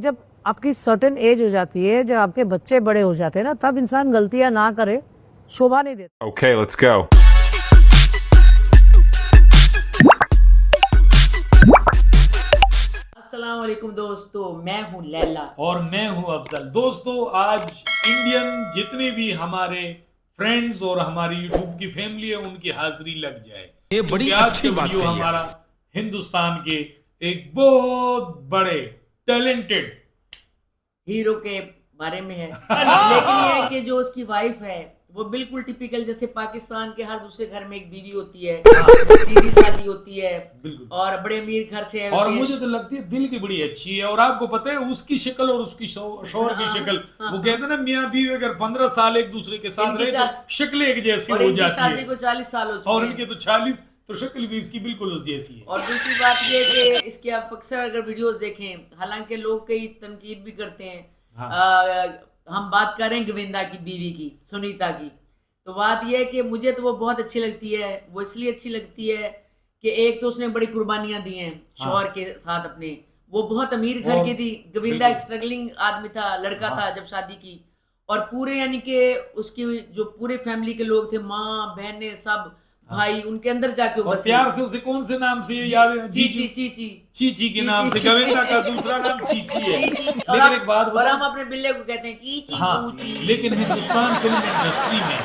जब आपकी certain age हो जाती है, जब आपके बच्चे बड़े हो जाते हैं ना, तब इंसान गलतियां ना करे, शोभा नहीं देता। Okay, let's go. अस्सलाम वालेकुम दोस्तों, मैं हूं लैला। और मैं हूं अफजल। दोस्तों, आज इंडियन जितने भी हमारे फ्रेंड्स और हमारी यूट्यूब की फैमिली है उनकी हाजिरी लग जाए। ये बड़ी क्योंकि आज अच्छी के बात वीडियो कही है। हमारा हिंदुस्तान के एक बहुत बड़े टैलेंटेड हीरो के बारे में है लेकिन ये है कि जो उसकी वाइफ है वो बिल्कुल टिपिकल, जैसे पाकिस्तान के हर दूसरे घर में एक बीवी होती है, सीधी शादी होती है बिल्कुल। और बड़े अमीर घर से है। और मुझे तो लगती है दिल की बड़ी अच्छी है। और आपको पता है उसकी शक्ल और उसकी शौहर की शक्ल, वो कहते हैं ना मियाँ बीवी अगर 15 साल एक दूसरे के साथ रहे तो शक्लें एक जैसी और हो इनकी जाती शादी है। को 40 साल हो चुके और हैं। इनके तो 40, तो शक्ल भी इसकी बिल्कुल उस जैसी है। और दूसरी बात ये कि इसके आप अक्सर अगर वीडियोस देखें, हालांकि लोग कई तनकीद भी करते हैं। हम बात कर रहे हैं गोविंदा की बीवी की, सुनीता की। तो बात यह है कि मुझे तो वो बहुत अच्छी लगती है। वो इसलिए अच्छी लगती है कि एक तो उसने बड़ी कुर्बानियां दी हैं शौहर के साथ अपने। वो बहुत अमीर घर की थी, गोविंदा एक स्ट्रगलिंग आदमी था, लड़का था जब शादी की। और पूरे यानी कि उसकी जो पूरे फैमिली के लोग थे, माँ बहनें सब भाई, उनके अंदर जाके और प्यार से उसे कौन से नाम से याद है? चीची चीची चीची के नाम से। गोविंदा का दूसरा नाम चीची है। लेकिन एक बात और हम अपने बिल्ले को कहते हैं चीची। हाँ, लेकिन हिंदुस्तान फिल्म इंडस्ट्री में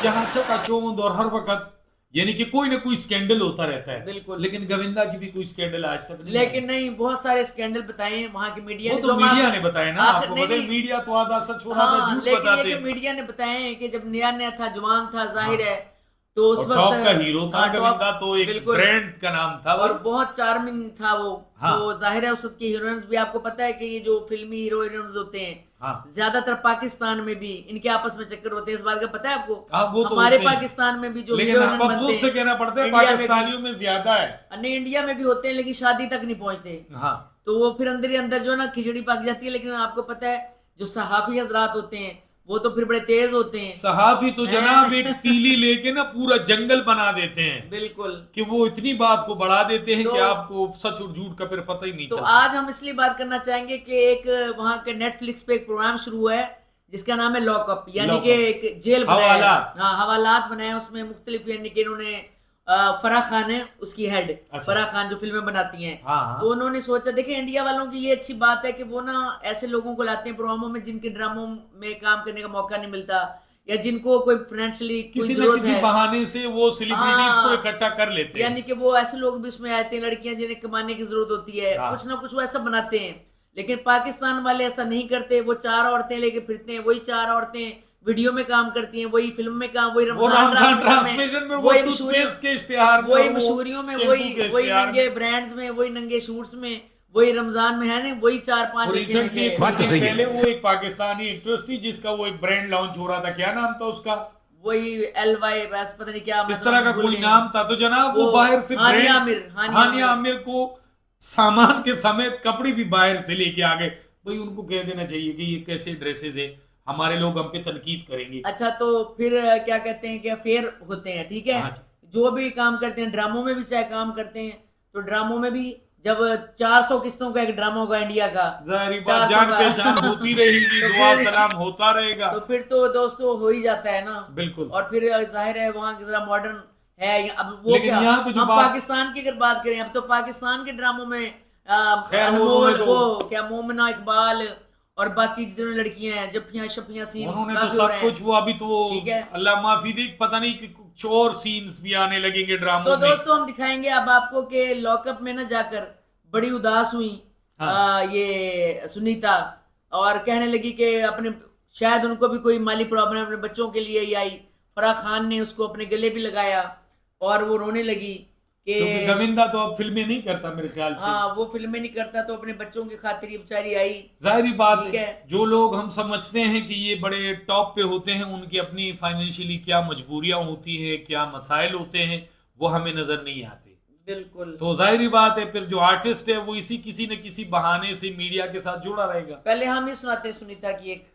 जहाँ चकाचौंध और हर वक्त यानी कि कोई ना कोई स्कैंडल होता रहता है। बिल्कुल। लेकिन गोविंदा की भी कोई स्कैंडल आज तक नहीं। लेकिन नहीं, बहुत सारे स्कैंडल बताए हैं वहाँ की मीडिया वो ने। तो मीडिया ने बताए ना, आपको नहीं, पता है नहीं। मीडिया तो आधा सच हो रहा था, झूठ लेकिन बताते ये हैं। कि मीडिया ने बताए हैं कि जब नया नया था, जवान था, जाहिर है तो उस और वक्त टॉप का हीरो था हाँ, गोविंदा, तो एक बिल्कुल। ब्रांड का नाम था वो। और बहुत चार्मिंग था वो। हाँ। तो जाहिर है उस वक्त की हीरोइंस भी, आपको पता है कि ये जो फिल्मी हीरो हीरोइंस होते हैं हाँ। ज्यादातर पाकिस्तान में भी इनके आपस में चक्कर होते हैं। इस बात का पता है आपको? हाँ, वो तो हमारे होते हैं। पाकिस्तान में भी जो लेकिन हीरो हम बनते अफसोस से हैं, कहना पड़ता है इंडिया में भी- पाकिस्तानियों में ज्यादा है। नहीं, इंडिया में भी होते हैं लेकिन शादी तक नहीं पहुंचते। हाँ। तो वो फिर अंदर ही अंदर जो है ना खिचड़ी पक जाती है। लेकिन आपको पता है जो सहाफी हजरात होते हैं वो तो फिर बड़े तेज होते हैं। सहाफी तो जनाब एक तीली लेके ना पूरा जंगल बना देते हैं बिल्कुल। कि वो इतनी बात को बढ़ा देते हैं तो- कि आपको सच और झूठ का फिर पता ही नहीं तो चलता। आज हम इसलिए बात करना चाहेंगे कि एक वहाँ के नेटफ्लिक्स पे एक प्रोग्राम शुरू हुआ है जिसका नाम है लॉकअप, यानी कि एक जेल बनाया है। हवालात। हाँ, हवालात बनाए हैं। उसमें मुख्तलिफ यानी कि इन्होंने फराह खान है उसकी हेड, अच्छा। फराह खान जो फिल्में बनाती हैं। हाँ, हाँ। तो उन्होंने सोचा, देखिए इंडिया वालों की ये अच्छी बात है कि वो ना ऐसे लोगों को लाते हैं प्रोग्रामों में जिनके ड्रामों में काम करने का मौका नहीं मिलता, या जिनको कोई फाइनेंशियली किसी न किसी बहाने से वो सेलिब्रिटीज हाँ। को इकट्ठा कर लेते हैं। यानी कि वो ऐसे लोग भी उसमें आते हैं, लड़कियां जिन्हें कमाने की जरूरत होती है, हाँ। कुछ ना कुछ वो ऐसा बनाते हैं। लेकिन पाकिस्तान वाले ऐसा नहीं करते। वो 4 औरतें लेके फिरते हैं, वही 4 औरतें वीडियो में काम करती हैं, वही फिल्म में काम, वही वो रमजान ट्रांसमिशन में, वो वही टूथपेस्ट के इश्तिहार में, वही वो मशहूरियों में, शैम्पू वही के वही इश्तिहार में। नंगे ब्रांड्स में, वही नंगे शूट्स में, वही रमजान में है ना, वही 4-5 और रिसेंटली बात तो सही है। पहले वो एक पाकिस्तानी एक्ट्रेस थी जिसका वो एक ब्रांड लॉन्च हो रहा था, क्या नाम था उसका? वही LY बस पता नहीं क्या इस तरह का भूल कोई गए। नाम था। तो जनाब वो वो बाहर से हानिया ब्रांड आमिर, हानिया आमिर को सामान के समेत कपड़े भी बाहर से लेके आ गए। भाई उनको कह देना चाहिए कि ये कैसे ड्रेसेस है, हमारे लोग हम पे तनकीद करेंगे। अच्छा, तो फिर क्या कहते हैं कि अफेयर होते हैं, ठीक है। हाँ। जो भी काम करते हैं, ड्रामों में भी चाहे काम करते हैं, तो ड्रामों में भी जब 400 किस्तों का एक ड्रामा होगा इंडिया का, जाहिर बात, 400 जान का। पहचान होती रहेगी, तो दुआ फिर- सलाम होता रहेगा। तो फिर तो दोस्तों हो ही जाता है ना। बिल्कुल। और फिर जाहिर है वहाँ की जरा मॉडर्न है। अब वो लेकिन क्या, यहाँ पे जो हम बात- पाकिस्तान की अगर बात करें, अब तो पाकिस्तान के ड्रामों में खैर वो अनमोल, उन्होंने तो- वो क्या मोमिना इकबाल और बाकी जितने लड़कियां हैं, जफ्फियां शफ्फियां सीन उन्होंने तो काफी हो सब रहे हैं। कुछ, वो अभी तो ठीक है। अल्लाह माफी दे, पता नहीं कि कुछ और सीन्स भी आने लगेंगे ड्रामों तो में। दोस्तों हम दिखाएंगे अब आपको कि लॉकअप में ना जाकर बड़ी उदास हुई हाँ। ये सुनीता, और कहने लगी कि अपने शायद उनको भी कोई माली प्रॉब्लम अपने बच्चों के लिए ही आई। फराह खान ने उसको अपने गले भी लगाया और वो रोने लगी क्योंकि कि गोविंदा तो अब फिल्में नहीं करता मेरे ख्याल से। हाँ, वो फिल्में नहीं करता, तो अपने बच्चों की खातिर ये बेचारी आई। जाहिर बात ठीक है, है। जो लोग हम समझते हैं कि ये बड़े टॉप पे होते हैं, उनकी अपनी फाइनेंशियली क्या मजबूरियां होती है, क्या मसाइल होते हैं, वो हमें नजर नहीं आते। बिल्कुल। तो जाहिर बात है फिर जो आर्टिस्ट है वो इसी किसी न किसी बहाने से मीडिया के साथ जुड़ा रहेगा। पहले हम ही सुनाते हैं सुनीता की एक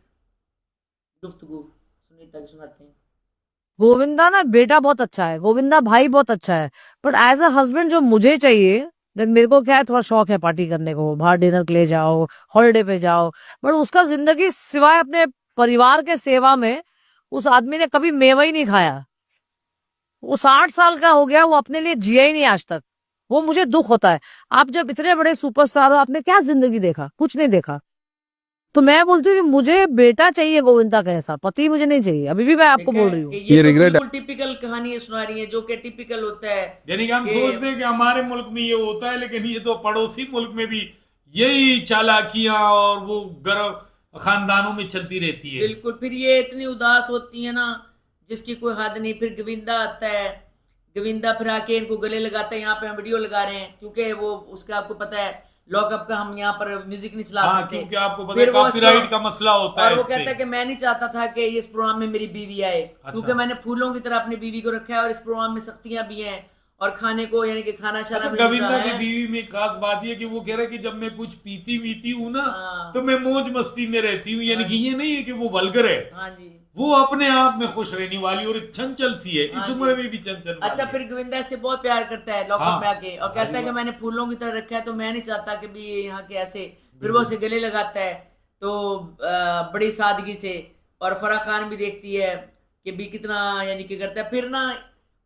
गुफ्तगू, सुनीता की सुनाते हैं। गोविंदा ना बेटा बहुत अच्छा है, गोविंदा भाई बहुत अच्छा है, बट एज अ हस्बैंड जो मुझे चाहिए देन मेरे को क्या है, थोड़ा शौक है पार्टी करने को, बाहर डिनर के लिए जाओ, हॉलिडे पे जाओ, बट उसका जिंदगी सिवाय अपने परिवार के सेवा में उस आदमी ने कभी मेवा ही नहीं खाया। वो 60 साल का हो गया, वो अपने लिए जिया ही नहीं आज तक। वो मुझे दुख होता है। आप जब इतने बड़े सुपरस्टार हो, आपने क्या जिंदगी देखा? कुछ नहीं देखा। तो मैं बोलती हूँ कि मुझे बेटा चाहिए गोविंदा का ऐसा, पति मुझे नहीं चाहिए। अभी भी मैं आपको बोल रही हूँ। ये तो बिल्कुल टिपिकल कहानी सुना रही है, जो कि टिपिकल होता है। यानी कि हम सोचते हैं कि हमारे मुल्क में ये होता है, लेकिन ये तो पड़ोसी मुल्क में भी यही चालाकियां और वो गर्व खानदानों में चलती रहती है। बिल्कुल। फिर ये इतनी उदास होती है ना, जिसकी कोई हद नहीं। फिर गोविंदा आता है, गोविंदा फिर आके इनको गले लगाता है। यहाँ पे हम वीडियो लगा रहे हैं क्योंकि वो उसका आपको पता है लॉकअप का, हम यहाँ पर म्यूजिक नहीं चला सकते क्योंकि आपको पता है कॉपीराइट का मसला होता है। और वो कहता है कि मैं नहीं चाहता था कि इस प्रोग्राम में मेरी बीवी आए, क्योंकि मैंने फूलों की तरह अपनी बीवी को रखा है और इस प्रोग्राम में सख्तियां भी हैं और खाने को यानी कि खाना शाना। गोविंदा की बीवी में खास बात ये कि वो कह रहे कि जब मैं कुछ पीती वीती हूँ ना तो मैं मौज मस्ती में रहती हूँ। यानी कि ये नहीं है कि वो वल्गर है, हाँ जी, वो अपने आप में खुश रहने वाली और चंचल सी है, इस उम्र में भी चंचल। अच्छा, फिर गोविंदा से बहुत प्यार करता है लॉकअप में आके और कहता है कि मैंने फूलों की तरह रखा है तो मैं नहीं चाहता कि भी यहाँ के ऐसे। फिर वो उसे गले लगाता है तो बड़ी सादगी से। और फराह खान भी देखती है कि भी कितना यानी कि करता है। फिर ना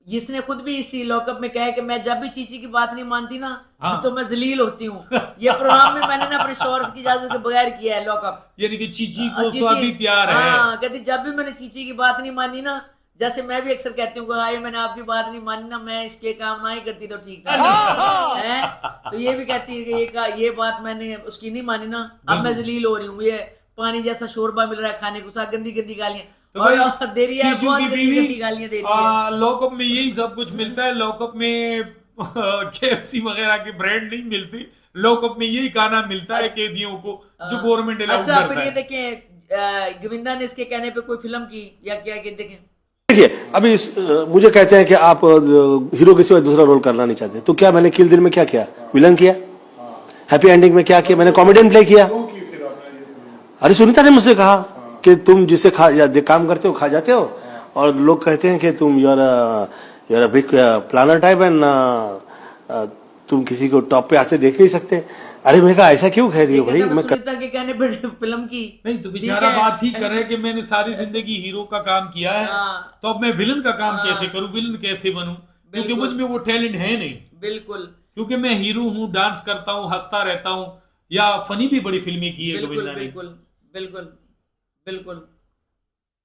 जिसने खुद भी इसी लॉकअप में कहा है कि मैं जब भी चीची की बात नहीं मानती ना तो मैं जलील होती हूँ। ये प्रोग्राम में मैंने ना अपने शौहर की इजाजत के बगैर किया है लॉकअप। यानी कि चीची को तो अभी प्यार है। हाँ, कहती जब भी मैंने चीची की बात नहीं मानी ना, जैसे मैं भी अक्सर कहती हूँ हाय मैंने आपकी बात नहीं मानी ना, मैं इसके काम ना ही करती तो ठीक था। है तो ये भी कहती है कि ये बात मैंने उसकी नहीं मानी ना, अब मैं जलील हो रही हूँ। मुझे पानी जैसा शोरबा मिल रहा है खाने को, साथ गंदी गंदी गालियां और दे रही है, बहुत गंदी गालियां दे रही है। लॉकअप में यही सब कुछ मिलता है। लॉकअप में KFC वगैरह के ब्रांड नहीं मिलती, लॉकअप में यही खाना मिलता है कैदियों को जो गवर्नमेंट अलाउड करता है। अच्छा, फिर ये देखें गोविंदा ने इसके कहने पे कोई फिल्म की या क्या कि देखें। देखिए अभी मुझे कहते हैं कि आप हीरो के सिवा दूसरा रोल करना नहीं चाहते, तो क्या मैंने किल दिल में क्या किया? विलन किया। हैप्पी एंडिंग में क्या किया? मैंने कॉमेडियन प्ले किया। अरे सुनीता ने मुझसे कहा कि तुम जिससे काम करते हो खा जाते हो, और लोग कहते हैं कि तुम यार बिग प्लानर टाइप एंड तुम किसी को टॉप पे आते देख नहीं सकते। अरे मैं कहा ऐसा क्यों कह रही हो भाई? मैं सुनीता के कहने पर फिल्म की नहीं तो बेचारा बात ठीक कर रहे कि मैंने सारी जिंदगी हीरो का काम किया है, तो अब मैं विलन का काम कैसे करूं, विलन कैसे बनूं, क्योंकि मुझ में वो टैलेंट है नहीं। बिल्कुल, क्योंकि मैं हीरो हूँ, डांस करता हूँ, हंसता रहता हूँ, या फनी भी बड़ी फिल्में की है गोविंदा ने। बिल्कुल बिल्कुल बिल्कुल।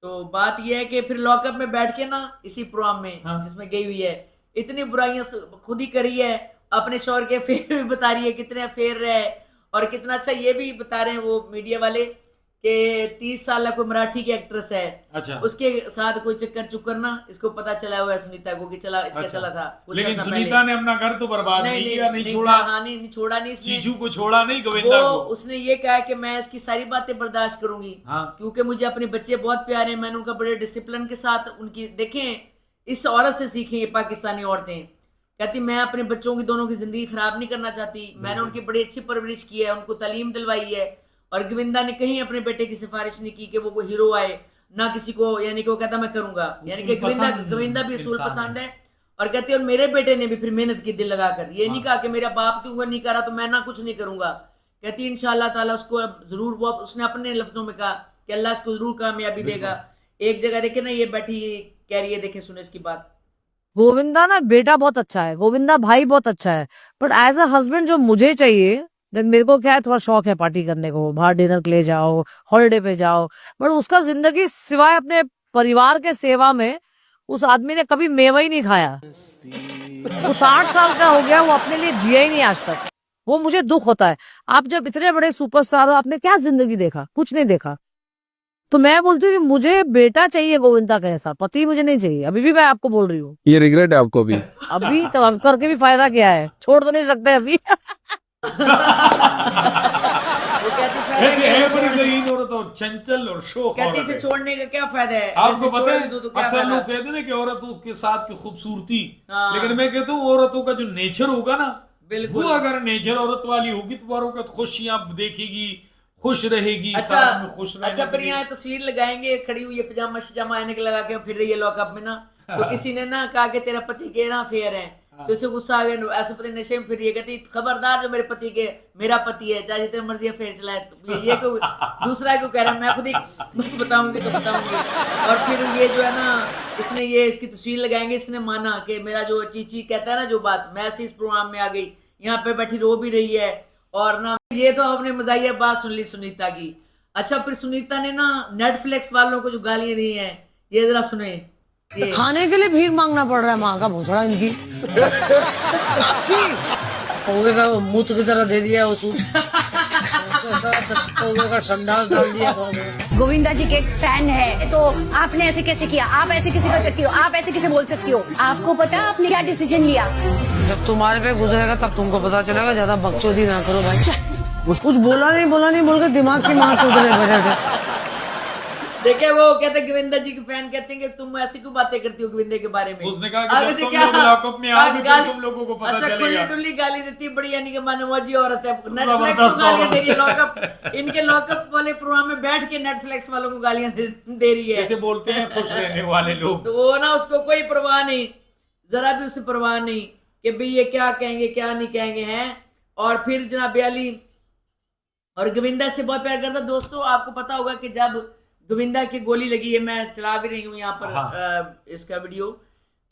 तो बात यह है कि फिर लॉकअप में बैठ के ना इसी प्रोग्राम में जिसमें गई हुई है, इतनी बुराइयां खुद ही करी है, अपने शौहर के अफेयर भी बता रही है कितने अफेयर रहे, और कितना अच्छा ये भी बता रहे हैं वो मीडिया वाले कि 30 साल कोई मराठी की एक्ट्रेस है। अच्छा। उसके साथ कोई चक्कर चुक्कर ना इसको पता चला हुआ है सुनीता को कि चला इसका अच्छा। चला था। लेकिन सुनीता ने अपना घर तो बर्बाद नहीं किया, नहीं छोड़ा। हाँ, नहीं छोड़ा नहीं इसने, चीचू को छोड़ा नहीं गोविंदा को। उसने ये कहा कि मैं इसकी सारी बातें बर्दाश्त करूंगी क्योंकि मुझे अपने बच्चे बहुत प्यारे हैं। मैंने उनका बड़े डिसिप्लिन के साथ उनकी देखें, इस औरत से सीखें ये पाकिस्तानी औरतें। कहती मैं अपने बच्चों की दोनों की जिंदगी खराब नहीं करना चाहती, मैंने उनकी बड़ी अच्छी परवरिश की है, उनको तालीम दिलवाई है। और गोविंदा ने कहीं अपने बेटे की सिफारिश नहीं की कि वो कोई हीरो आए, ना किसी को, यानी कि वो कहता मैं करूंगा, यानी कि गोविंदा भी असूल पसंद है। और कहती है और मेरे बेटे ने भी फिर मेहनत की दिल लगाकर, ये नहीं कहा कि मेरा बाप क्यों नहीं कर रहा तो मैं ना कुछ नहीं करूंगा। कहती इंशाल्लाह ताला उसको जरूर, वो उसने अपने लफ्जों में कहा कि अल्लाह इसको जरूर कामयाबी देगा। एक जगह देखे ना ये बैठी कह रही है, देखे सुने इसकी बात। गोविंदा ना बेटा बहुत अच्छा है, गोविंदा भाई बहुत अच्छा है, बट एज अ हस्बैंड जो मुझे चाहिए, देन मेरे को क्या है, थोड़ा शौक है पार्टी करने को, बाहर डिनर के लिए जाओ, हॉलिडे पे जाओ, बट उसका जिंदगी सिवाय अपने परिवार के सेवा में उस आदमी ने कभी मेवा ही नहीं खाया। वो 60 साल का हो गया, वो अपने लिए जिया ही नहीं आज तक। वो मुझे दुख होता है। आप जब इतने बड़े सुपरस्टार हो, आपने क्या जिंदगी देखा? कुछ नहीं देखा। तो मैं बोलती हूँ कि मुझे बेटा चाहिए गोविंदा का ऐसा, पति मुझे नहीं चाहिए। अभी भी मैं आपको बोल रही हूँ। ये रिग्रेट है आपको भी? अभी तो अब करके भी फायदा क्या है, छोड़ तो नहीं सकते अभी। ऐसे है बड़ी ज़हीन औरत और चंचल और शौक औरत है। इसे छोड़ने का क्या फायदा है? आपको पता है अक्सर लोग कहते हैं ना कि औरतों के साथ की खूबसूरती, लेकिन मैं कहता हूँ औरतों का जो नेचर होगा ना, वो अगर नेचर औरत वाली होगी तो औरत खुशियां देखेगी, खुश रहेगी, साथ में खुश रहेगी। अच्छा, फिर यहाँ तस्वीर लगाएंगे खड़ी हुई है पजामा शजामा ऐनक लगा के फिर रही है लॉकअप में ना, तो किसी ने ना कहा कि तेरा पति के ना अफेयर है, तो इसे गुस्सा आ गया, ऐसे पति नशे में फिर ये कहती खबरदार जो मेरे पति के, मेरा पति है चाहे जितने मर्जी अफेयर चलाए, तो ये क्यों दूसरा क्यों कह रहा है, मैं खुद ही बताऊंगी तो बताऊंगी। और फिर ये जो है ना, इसने ये इसकी तस्वीर लगाएंगे, इसने माना कि मेरा जो चीची कहता है ना जो बात, मैं ऐसे इस प्रोग्राम में आ गई, यहाँ पे बैठी रो भी रही है। और ना ये तो आपने मजाइया बात सुन ली सुनीता की। अच्छा फिर सुनीता ने ना नेटफ्लिक्स वालों को जो गालियां दी हैं, ये जरा सुने। ये खाने के लिए भीख मांगना पड़ रहा है, माँ का भूसड़ा इनकी। कौवे का मुंह की तरह दे दिया उस कौवे का संडास डाल दिया। गोविंदा जी के फैन है तो आपने ऐसे कैसे किया, आप ऐसे कैसे कर सकती हो, आप ऐसे कैसे बोल सकती हो, आपको पता आपने क्या डिसीजन लिया? जब तुम्हारे पे गुजरेगा तब तुमको पता चलेगा, ज्यादा बकचोदी ना करो भाई। कुछ बोला नहीं बोल के दिमाग की माँ चौधरी बजे। देखे वो कहते गोविंदा जी के फैन कहते हैं कि तुम ऐसी क्यों बातें करती हो गोविंदा के बारे में। उसने कहा कि आगे जब से तुम क्या लोग लॉकअप में आओगे फिर तुम लोगों को पता अच्छा, चलेगा। खुली डुल्ली गाली देती है, बड़ी यानी कि मानववादी औरत है, नेटफ्लिक्स को गालियां दे रही है, लॉकअप इनके लॉकअप वाले प्रोग्राम में बैठ के नेटफ्लिक्स वालों को गालियां दे रही है। जैसे बोलते हैं खुश रहने वाले लोग। तो वो ना उसको कोई परवाह नहीं, जरा भी उसे परवाह नहीं कि भाई ये क्या कहेंगे क्या नहीं कहेंगे हैं। और फिर जनाब अली और गोविंदा से बहुत प्यार करता। दोस्तों आपको पता होगा कि जब गोविंदा की गोली लगी है, मैं चला भी रही हूँ यहाँ पर इसका वीडियो,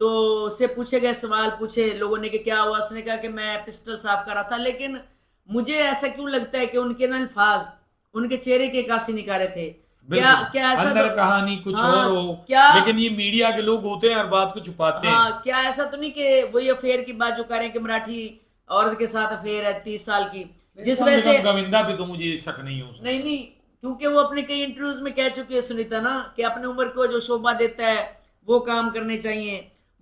तो उससे पूछे गए सवाल, पूछे लोगों ने कि क्या हुआ, उसने कहा कि मैं पिस्टल साफ कर रहा था। लेकिन मुझे ऐसा क्यों लगता है कि उनके ना अल्फाज उनके चेहरे के कासी निकाले थे। क्या ऐसा अंदर तो, कहानी कुछ हाँ, और हो क्या, लेकिन ये मीडिया के लोग होते हैं और बात को छुपाते हैं। हाँ, क्या ऐसा तो नहीं कि वही अफेयर की बात जो कर रहे हैं कि मराठी औरत के साथ अफेयर है 30 साल की, जिस वजह से गोविंदा पे तो मुझे शक नहीं हो। नहीं क्योंकि वो अपने कई इंटरव्यूज में कह चुकी है सुनीता ना कि अपनी उम्र को जो शोभा देता है वो काम करने चाहिए।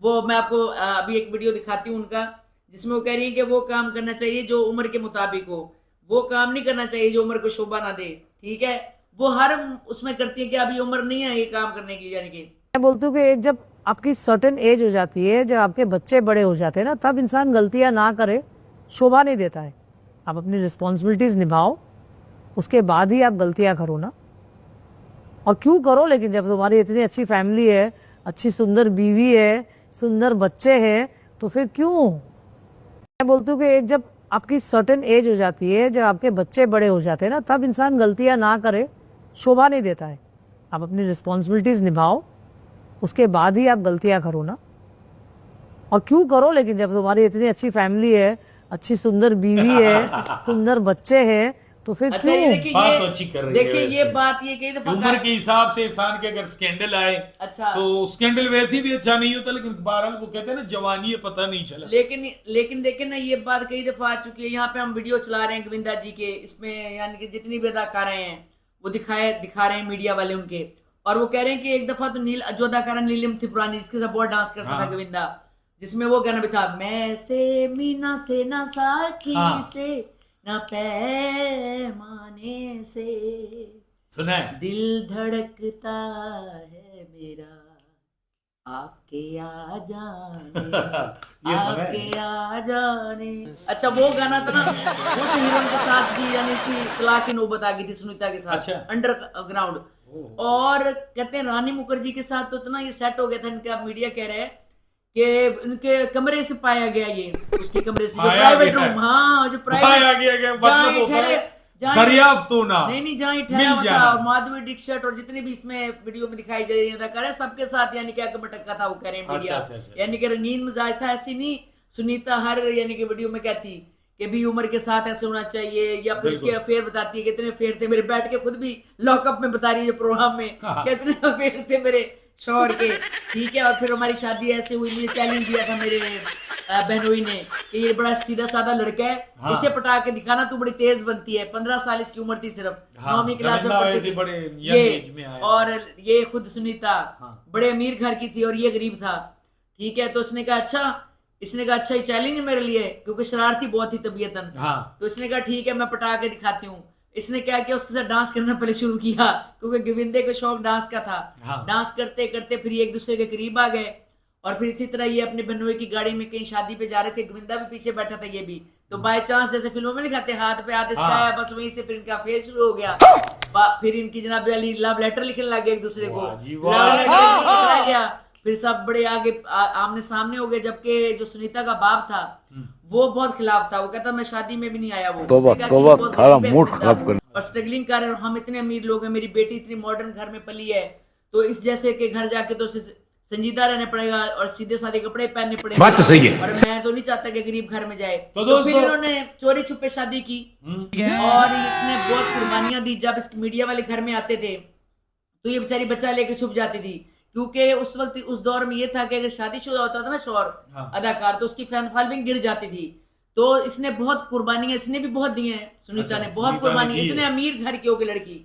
वो मैं आपको अभी एक वीडियो दिखाती हूँ उनका, जिसमें वो कह रही है कि वो काम करना चाहिए जो उम्र के मुताबिक हो, वो काम नहीं करना चाहिए जो उम्र को शोभा ना दे। ठीक है, वो हर उसमें करती है कि अभी उम्र नहीं है ये काम करने की। यानी कि मैं बोलती हूँ कि जब आपकी सर्टेन एज हो जाती है, जब आपके बच्चे बड़े हो जाते हैं ना, तब इंसान गलतियां ना करे, शोभा नहीं देता है। आप अपनी रिस्पॉन्सिबिलिटीज निभाओ, उसके बाद ही आप गलतियां करो ना। और क्यों करो, लेकिन जब तुम्हारी इतनी अच्छी फैमिली है, अच्छी सुंदर बीवी है, सुंदर बच्चे हैं, तो फिर क्यों। मैं बोलती हूँ कि जब आपकी सर्टेन एज हो जाती है, जब आपके बच्चे बड़े हो जाते हैं ना, तब इंसान गलतियां ना करे, शोभा नहीं देता है। आप अपनी रिस्पॉन्सिबिलिटीज निभाओ, उसके बाद ही आप गलतियां करो ना। और क्यों करो, लेकिन जब तुम्हारी इतनी अच्छी फैमिली है, अच्छी सुंदर बीवी है, सुंदर बच्चे हैं, तो फिर अच्छा ये देखिए, बात तो अच्छी कर रही है। देखिए ये बात ये कई दफा उम्र के हिसाब से इंसान के अगर स्कैंडल आए अच्छा तो स्कैंडल वैसे भी अच्छा नहीं होता, लेकिन बहरहाल वो कहते हैं ना जवानी है पता नहीं चला। लेकिन देखें ना, ये बात कई दफा आ चुकी है। यहाँ पे हम वीडियो चला रहे हैं गोविंदा जी के, इसमें यानी कि जितनी भी अदाकारें हैं वो दिखा रहे हैं मीडिया वाले उनके, और वो कह रहे हैं कि एक दफा तो जो अदाकारा नीलम थी पुरानी, जिसके साथ बहुत डांस करता था गोविंदा, जिसमें वो गाना भी था, मैं से मीना से ना साकी से ना पैमाने से सुना है, दिल धड़कता है मेरा आपके आ जाने आपके आ जाने। अच्छा वो गाना था ना, उस हीरोइन के साथ भी यानी कि तलाक की नौबत आ गई थी सुनीता के साथ। अच्छा। अंडरग्राउंड। और कहते हैं रानी मुखर्जी के साथ तो इतना ये सेट हो गया था इनका, मीडिया कह रहे हैं कि उनके कमरे से पाया गया, ये उसके कमरे से जो प्राइवेट रूम, हाँ जो प्राइवेट दरियाफ्त होना नहीं जहाँ ठहरा हुआ था, और माधुरी दीक्षित और जितने भी इसमें वीडियो में दिखाई जा रही है सबके साथ यानी कि मटक्का था, वो कह रहे हैं मीडिया। यानी कि रंगीन मिजाज था, ऐसी नहीं सुनीता हर यानी कि वीडियो में कहती कि भी उम्र के साथ ऐसे होना चाहिए, या फिर इसके अफेयर बताती है कितने अफेयर थे मेरे, बैठ के खुद भी लॉकअप में बता रही है प्रोग्राम में कितने अफेयर थे मेरे शौहर के। ठीक है, और फिर हमारी शादी ऐसे हुई, मुझे चैलेंज दिया था मेरे बहनोई ने कि ये बड़ा सीधा साधा लड़का है, इसे पटा के दिखाना, तू बड़ी तेज बनती है। 15 साल इसकी उम्र थी, सिर्फ 9वीं क्लास में पढ़ती थी ये, और ये खुद सुनीता बड़े अमीर घर की थी और ये गरीब था। ठीक है, तो इसने कहा अच्छा ये चैलेंज है मेरे लिए, क्योंकि शरारती बहुत ही तबीयतन। तो इसने कहा ठीक है मैं पटा के दिखाती हूँ। इसने क्या किया, उसके साथ डांस करना पहले शुरू किया, क्योंकि गोविंदे को शौक डांस का था। डांस करते करते फिर ये एक दूसरे के करीब आ गए, और फिर इसी तरह ये अपने बहनोई की गाड़ी में कहीं शादी पे जा रहे थे, गोविंदा भी पीछे बैठा था, ये भी। तो बाय चांस जैसे फिल्मों में दिखाते हाथ पे हाथ इसका है, बस वहीं से फिर इनका अफेयर शुरू हो गया। फिर इनकी जनाब अली लव लेटर लिखने लगे एक दूसरे को, लव लेटर गया फिर सब बड़े आगे आमने सामने हो गए, जबकि जो सुनीता का बाप था वो बहुत खिलाफ था। वो कहता मैं शादी में भी नहीं आया। वो तौबा उसने कहा कि तौबा, बहुत थारा गरीब है मूड गोविंदा, खराब कर। और स्ट्रगलिंग कर रहे हैं, और हम इतने अमीर लोग हैं, मेरी बेटी इतनी मॉडर्न घर में पली है, तो इस जैसे के घर जाके तो संजीदा रहना पड़ेगा और सीधे साधे कपड़े पहनने पड़ेंगे। बात तो सही है। और मैं तो नहीं चाहता कि गरीब घर में जाए। तो तो फिर इन्होंने चोरी छुपे शादी की और इसने बहुत कुर्बानियां दी। जब इस मीडिया वाले घर में आते थे तो ये बेचारी बच्चा लेके छुप जाती थी, क्योंकि उस वक्त उस दौर में ये था कि अगर शादीशुदा होता था ना शौहर अदाकार, तो उसकी फैन फॉलोइंग गिर जाती थी। तो इसने बहुत कुर्बानियां इसने भी बहुत दी हैं, सुनीता ने बहुत कुर्बानी। इतने अमीर घर की होगी लड़की,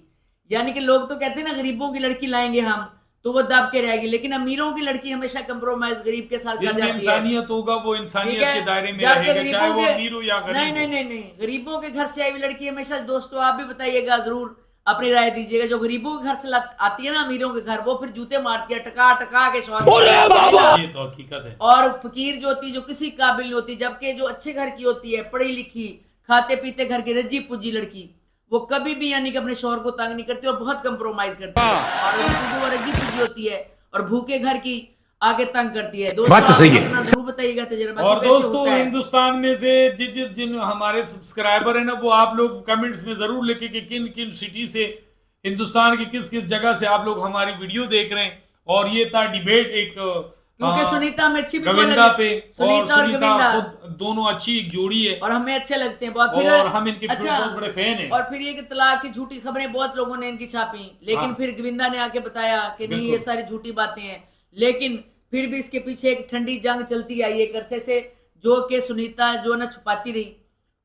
यानी कि लोग तो कहते हैं ना गरीबों की लड़की लाएंगे हम तो वो दब के रहेगी, लेकिन अमीरों की लड़की हमेशा कंप्रोमाइज गरीब के साथ कर जाती है। इंसानियत होगा वो इंसानियत के दायरे में रहेगा, चाहे वो अमीर हो या गरीब। नहीं, गरीबों के घर से आई हुई लड़की हमेशा, दोस्तों आप भी बताइएगा, जरूर अपनी राय दीजिएगा। जो गरीबों के घर से आती है ना अमीरों के घर, वो फिर जूते मारती है टका टका के शौहर। ये तो हकीकत है। और फकीर जो होती है, जो किसी काबिल नहीं होती, जबकि जो अच्छे घर की होती है, पढ़ी लिखी खाते पीते घर की रजी पुजी लड़की, वो कभी भी यानी कि अपने शौहर को तंग नहीं करती और बहुत कंप्रोमाइज करती है। और उनकी वो रजी पुजी होती है और भूखे घर की आगे तंग करती है। दोस्तों बात तो सही है। अपना जरूर बताइएगा तजुर्बा। और दोस्तों हिंदुस्तान में से जिन हमारे सब्सक्राइबर है ना, वो आप लोग कमेंट्स में जरूर लिखे कि किन किन सिटी से, हिंदुस्तान की किस किस जगह से आप लोग हमारी वीडियो देख रहे हैं। और ये था डिबेट एक, क्योंकि सुनीता में अच्छी भी गोविंदा पे, और सुनीता और सुनीता गोविंदा खुद दोनों अच्छी एक जोड़ी है और हमें अच्छे लगते हैं बहुत। फिर और हम इनके बहुत बड़े फैन हैं। और फिर ये कि तलाक की झूठी खबरें बहुत लोगों ने इनकी छापी, लेकिन फिर गोविंदा ने आके बताया कि नहीं ये सारी झूठी बातें हैं। लेकिन फिर भी इसके पीछे एक ठंडी जंग चलती आई एक अरसे से, जो कि सुनीता जो ना छुपाती रही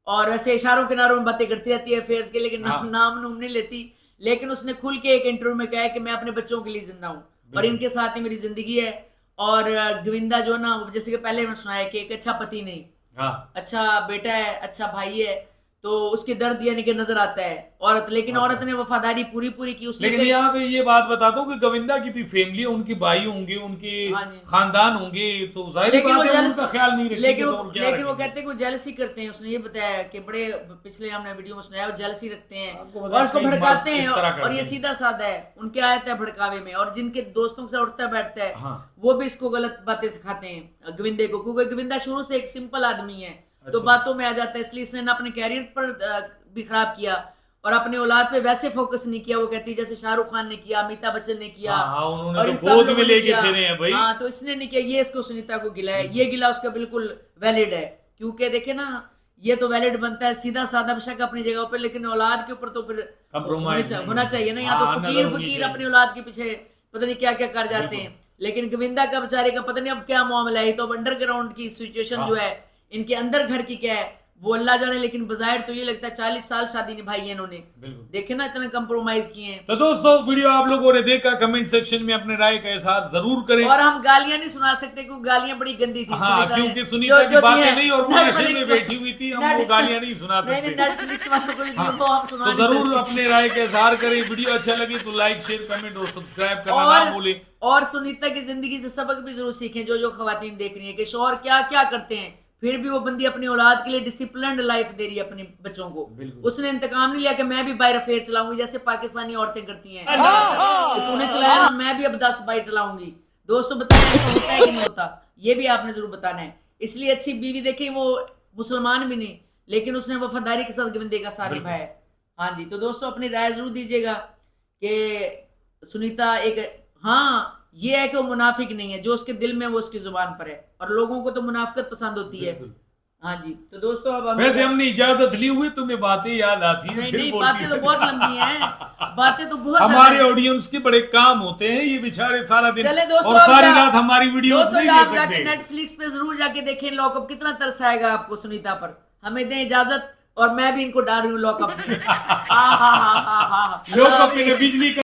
और वैसे इशारों किनारों में बातें करती रहती है अफेयर्स के, लेकिन नाम नूम नहीं लेती। लेकिन उसने खुल के एक इंटरव्यू में कहा है कि मैं अपने बच्चों के लिए जिंदा हूँ और इनके साथ ही मेरी जिंदगी है। और गोविंदा जो ना, जैसे कि पहले मैंने सुनाया कि एक अच्छा पति नहीं, अच्छा बेटा है, अच्छा भाई है, तो उसके दर्द यानी कि नजर आता है औरत। लेकिन औरत ने वफादारी पूरी की। उसने लेकिन यहाँ पे ये बात बता दो कि गोविंदा की भी फैमिली, उनके भाई होंगे, उनके खानदान होंगे, तो जाहिर बात है उनका ख्याल नहीं रखेंगे। लेकिन वो कहते हैं कि वो जेलसी करते हैं। उसने ये बताया कि बड़े पिछले हमने वीडियो में सुनाया, वो जेलसी रखते हैं और उसको भड़काते हैं। और ये सीधा साधा है, उनके आयत है भड़कावे में। और जिनके दोस्तों के साथ उठता बैठता है वो भी इसको गलत बातें सिखाते हैं गोविंदे को, क्योंकि गोविंदा शुरू से एक सिंपल आदमी है तो बातों में आ जाता है। इसलिए इसने अपने कैरियर पर भी खराब किया और अपने औलाद पे वैसे फोकस नहीं किया। वो कहती है जैसे शाहरुख खान ने किया, अमिताभ बच्चन ने किया, उन्होंने और तो इन सब गोद में लोगों ने लेके किया। फिरे हैं भाई। हाँ, तो इसने नहीं किया। ये इसको सुनीता को गिला है, ये गिला उसका बिल्कुल वैलिड है, क्योंकि देखे ना ये तो वैलिड बनता है सीधा साधा बेशक अपनी जगह पर, लेकिन औलाद के ऊपर तो फिर कंप्रोमाइज होना चाहिए ना। यहाँ तो फकीर अपनी औलाद के पीछे पता नहीं क्या क्या कर जाते हैं। लेकिन गोविंदा का बेचारे का पता नहीं अब क्या मामला है। तो अब अंडरग्राउंड की सिचुएशन जो है, इनके अंदर घर की क्या है वो अल्लाह जाने। लेकिन बाहर तो ये लगता है 40 साल शादी निभाई है इन्होंने, देखे ना इतने कंप्रोमाइज किए हैं। तो दोस्तों वीडियो आप लोगों ने देखा, कमेंट सेक्शन में अपने राय का इजहार जरूर करें। और हम गालियां नहीं सुना सकते क्योंकि गालियां बड़ी गंदी थी। हाँ, क्योंकि सुनीता की बातें नहीं और वो नशे में बैठी हुई थी, हम वो गालियां नहीं सुना सकते। नेटफ्लिक्स वालों को वो हम सुना तो जरूर अपने राय का इजहार करें। वीडियो अच्छा लगे तो लाइक शेयर कमेंट और सब्सक्राइब करना ना भूलें। और सुनीता की जिंदगी से सबक भी जरूर सीखें, जो खवातीन देख रही है कि शौहर क्या क्या करते हैं, फिर भी वो बंदी अपनी औलाद के लिए डिसिप्लिन्ड लाइफ दे रही है अपने बच्चों को। उसने इंतकाम नहीं लिया कि मैं भी बाहर अफेयर चलाऊंगी जैसे पाकिस्तानी औरतें करती हैं। तो तूने चलाया ना, मैं भी अब 10 बाइक चलाऊंगी। दोस्तों बताएं ऐसा होता है कि नहीं होता, ये भी आपने जरूर बताना है। इसलिए अच्छी बीवी देखें, वो मुसलमान भी नहीं लेकिन उसने वफादारी के साथ गोविंदे का साथ निभाया है। हाँ जी, तो दोस्तों अपनी राय जरूर दीजिएगा कि सुनीता एक, हाँ ये है कि वो मुनाफिक नहीं है, जो उसके दिल में वो उसकी जुबान पर है। और लोगों को तो मुनाफिकत पसंद होती है। हाँ जी, तो दोस्तों अब वैसे हमने इजाजत ली हुई, तुम्हें बातें याद आती हैं? नहीं, बातें तो बहुत लंबी हैं, बातें तो बहुत हमारे ऑडियंस के बड़े काम होते हैं, ये बेचारे सारा दिन दोस्तों, और सारी रात हमारी वीडियो नहीं देख सकते। नेटफ्लिक्स पे जरूर जाके देखें लॉकअप, कितना तरस आएगा आपको सुनीता पर। हमें दें इजाजत और मैं भी इनको डाल रही हूँ लॉकअप में। लॉकअप में बिजली